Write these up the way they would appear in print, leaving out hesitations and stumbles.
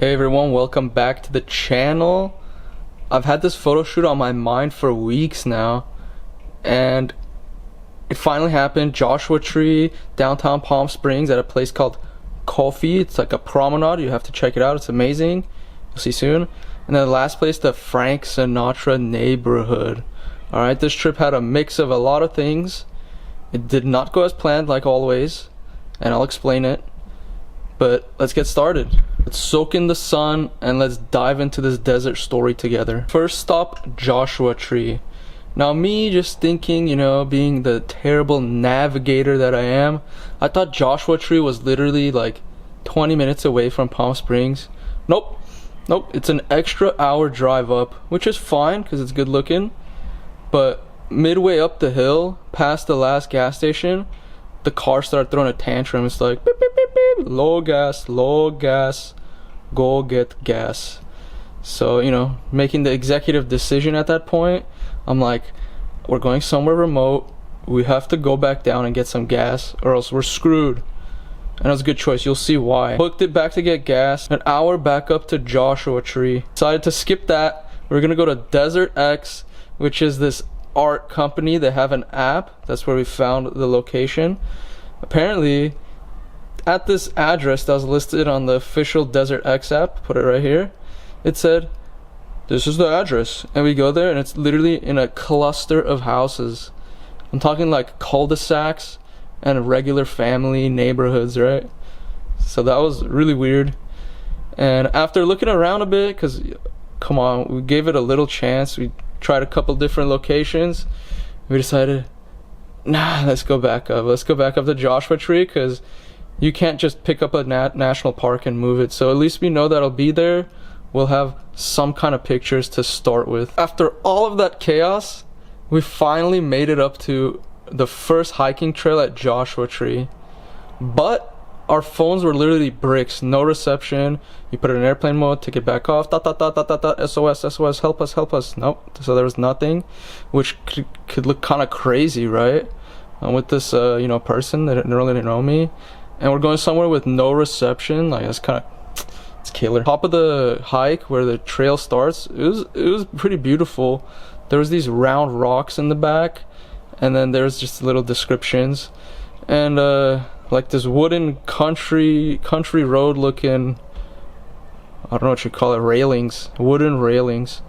Hey everyone, welcome back to the channel. I've had this photo shoot on my mind for weeks now, and it finally happened. Joshua Tree, downtown Palm Springs, at a place called Coffee. It's like a promenade. You have to check it out. It's amazing. You'll see soon. And then the last place, the Frank Sinatra neighborhood. Alright, this trip had a mix of a lot of things. It did not go as planned, like always, and I'll explain it. But let's get started. Let's soak in the sun and let's dive into this desert story together. First stop, Joshua Tree. Now me just thinking, being the terrible navigator that I am, I thought Joshua Tree was literally like 20 minutes away from Palm Springs. Nope, it's an extra hour drive up, which is fine because it's good looking. But midway up the hill, past the last gas station, the car started throwing a tantrum. It's like beep, beep, beep, beep. Low gas, go get gas. So making the executive decision at that point, I'm like, we're going somewhere remote, we have to go back down and get some gas or else we're screwed. And it was a good choice, you'll see why. Hooked it back to get gas, an hour back up to Joshua Tree. Decided to skip that. We're gonna go to Desert X, which is this art company. They have an app. That's where we found the location. Apparently at this address that was listed on the official Desert X app, put it right here, it said this is the address, and we go there and it's literally in a cluster of houses. I'm talking like cul-de-sacs and regular family neighborhoods, right? So that was really weird. And after looking around a bit, because come on, we gave it a little chance, we tried a couple different locations, we decided, nah, let's go back up to Joshua Tree, because you can't just pick up a national park and move it. So at least we know that I'll be there. We'll have some kind of pictures to start with. After all of that chaos, we finally made it up to the first hiking trail at Joshua Tree. But our phones were literally bricks, no reception. You put it in airplane mode, take it back off, SOS, help us. Nope, so there was nothing, which could look kind of crazy, right? With this person that didn't really know me, and we're going somewhere with no reception. Like, it's killer. Top of the hike where the trail starts, it was pretty beautiful. There was these round rocks in the back, and then there's just little descriptions, and like this wooden country road looking, I don't know what you call it, wooden railings.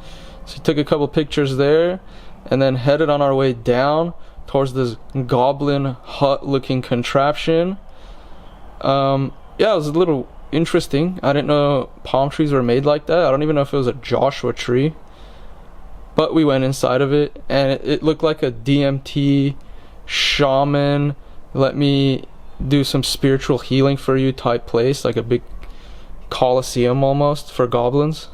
So we took a couple pictures there and then headed on our way down towards this goblin hut looking contraption. Yeah, it was a little interesting. I didn't know palm trees were made like that. I don't even know if it was a Joshua tree, but we went inside of it and it looked like a DMT shaman, let me do some spiritual healing for you type place, like a big coliseum almost for goblins.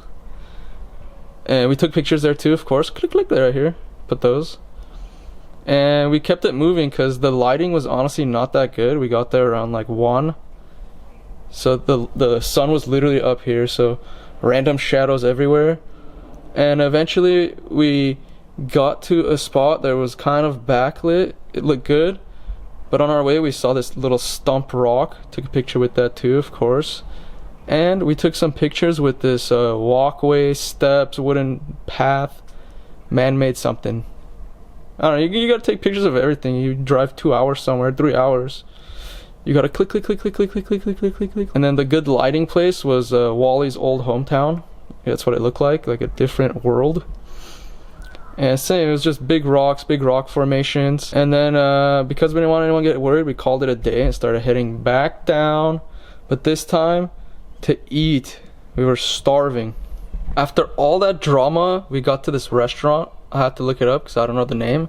And we took pictures there too, of course. Click right here, put those. And we kept it moving because the lighting was honestly not that good. We got there around like 1, so the sun was literally up here, so random shadows everywhere. And eventually we got to a spot that was kind of backlit. It looked good. But on our way, we saw this little stump rock. Took a picture with that too, of course. And we took some pictures with this walkway, steps, wooden path, man-made something. I don't know, you gotta take pictures of everything. You drive 2 hours somewhere, 3 hours. You gotta click. And then the good lighting place was Wally's old hometown. That's what it looked like a different world. And same, it was just big rocks, big rock formations. And then because we didn't want anyone to get worried, we called it a day and started heading back down. But this time, to eat. We were starving. After all that drama, we got to this restaurant. I had to look it up because I don't know the name.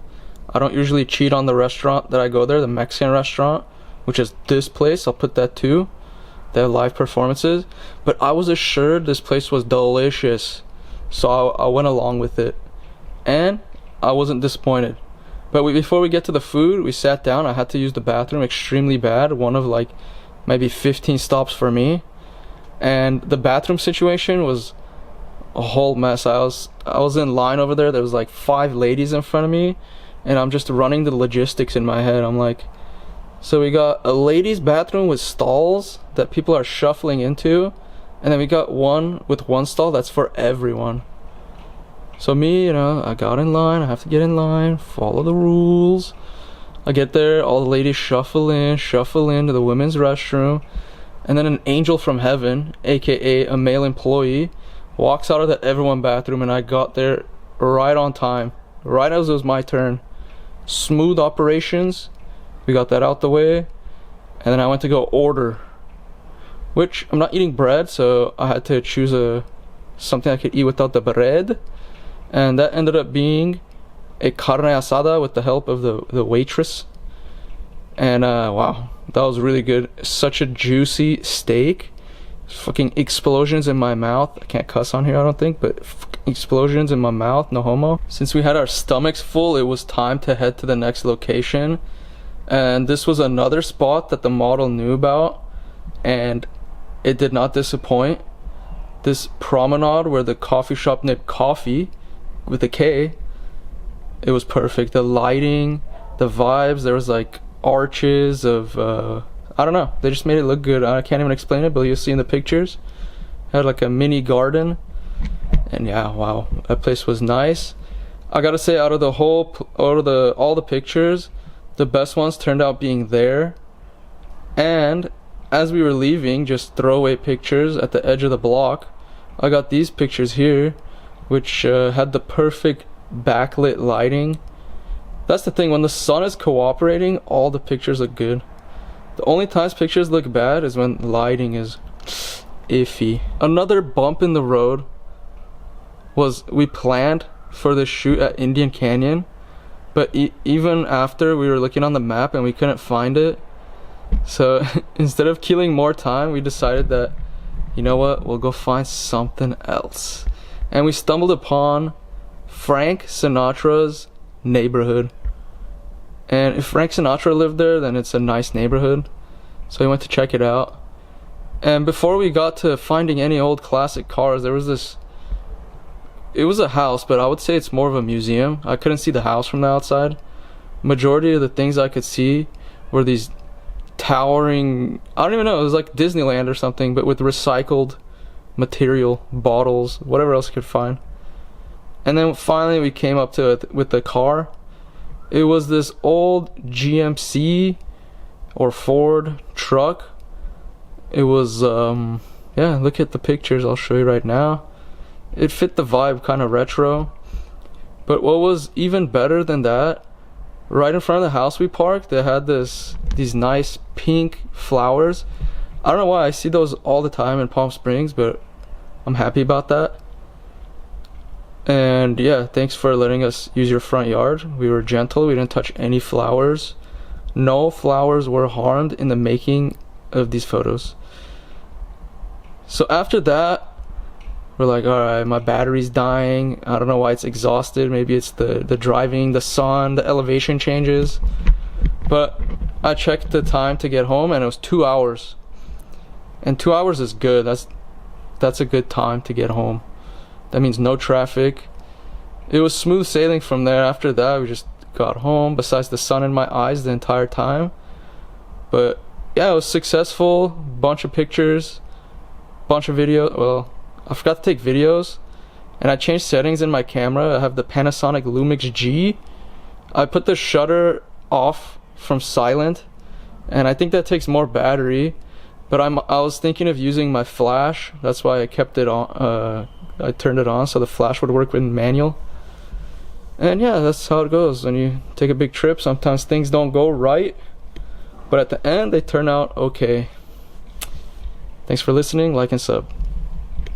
I don't usually cheat on the restaurant that I go there, the Mexican restaurant, which is this place. I'll put that too. They have live performances. But I was assured this place was delicious, so I went along with it. And I wasn't disappointed. But before we get to the food, we sat down. I had to use the bathroom extremely bad. One of like maybe 15 stops for me. And the bathroom situation was a whole mess. I was in line over there. There was like 5 ladies in front of me, and I'm just running the logistics in my head. I'm like, so we got a ladies bathroom with stalls that people are shuffling into, And then we got one with one stall that's for everyone. So me, you know, I got in line. I have to get in line, follow the rules. I get there, all the ladies shuffle into the women's restroom. And then an angel from heaven, aka a male employee, walks out of the everyone bathroom, and I got there right on time, right as it was my turn. Smooth operations. We got that out the way. And then I went to go order, which I'm not eating bread, so I had to choose something I could eat without the bread. And that ended up being a carne asada with the help of the waitress. And wow, that was really good. Such a juicy steak. Fucking explosions in my mouth. I can't cuss on here, I don't think, but explosions in my mouth, no homo. Since we had our stomachs full, it was time to head to the next location. And this was another spot that the model knew about, and it did not disappoint. This promenade where the coffee shop Nip Coffee with a K, it was perfect. The lighting, the vibes, there was like arches of I don't know, they just made it look good. I can't even explain it, but you'll see in the pictures. It had like a mini garden, and yeah, wow, that place was nice. I gotta say, out of all the pictures, the best ones turned out being there. And as we were leaving, just throwaway pictures at the edge of the block, I got these pictures here, which had the perfect backlit lighting. That's the thing, when the sun is cooperating, all the pictures look good. The only times pictures look bad is when lighting is iffy. Another bump in the road was we planned for the shoot at Indian Canyon, but even after, we were looking on the map and we couldn't find it. So instead of killing more time, we decided that, you know what, we'll go find something else. And we stumbled upon Frank Sinatra's neighborhood. And if Frank Sinatra lived there, then it's a nice neighborhood. So we went to check it out. And before we got to finding any old classic cars, there was this, it was a house, but I would say it's more of a museum. I couldn't see the house from the outside. Majority of the things I could see were these towering, I don't even know, it was like Disneyland or something, but with recycled material, bottles, whatever else I could find. And then finally we came up to it with the car. It was this old GMC or Ford truck. It was yeah, look at the pictures, I'll show you right now. It fit the vibe, kind of retro. But what was even better than that, right in front of the house we parked, they had these nice pink flowers. I don't know why, I see those all the time in Palm Springs, but I'm happy about that. And yeah, thanks for letting us use your front yard. We were gentle, we didn't touch any flowers. No flowers were harmed in the making of these photos. So after that, we're like, alright, my battery's dying. I don't know why it's exhausted. Maybe it's the driving, the sun, the elevation changes. But I checked the time to get home and it was 2 hours. And 2 hours is good. That's a good time to get home. That means no traffic. It was smooth sailing from there. After that, we just got home, besides the sun in my eyes the entire time. But yeah, it was successful. Bunch of pictures, bunch of video. Well, I forgot to take videos, and I changed settings in my camera. I have the Panasonic Lumix G. I put the shutter off from silent, and I think that takes more battery. But I was thinking of using my flash. That's why I kept it on. I turned it on so the flash would work with manual. And yeah, that's how it goes when you take a big trip. Sometimes things don't go right, but at the end they turn out okay. Thanks for listening, like and sub.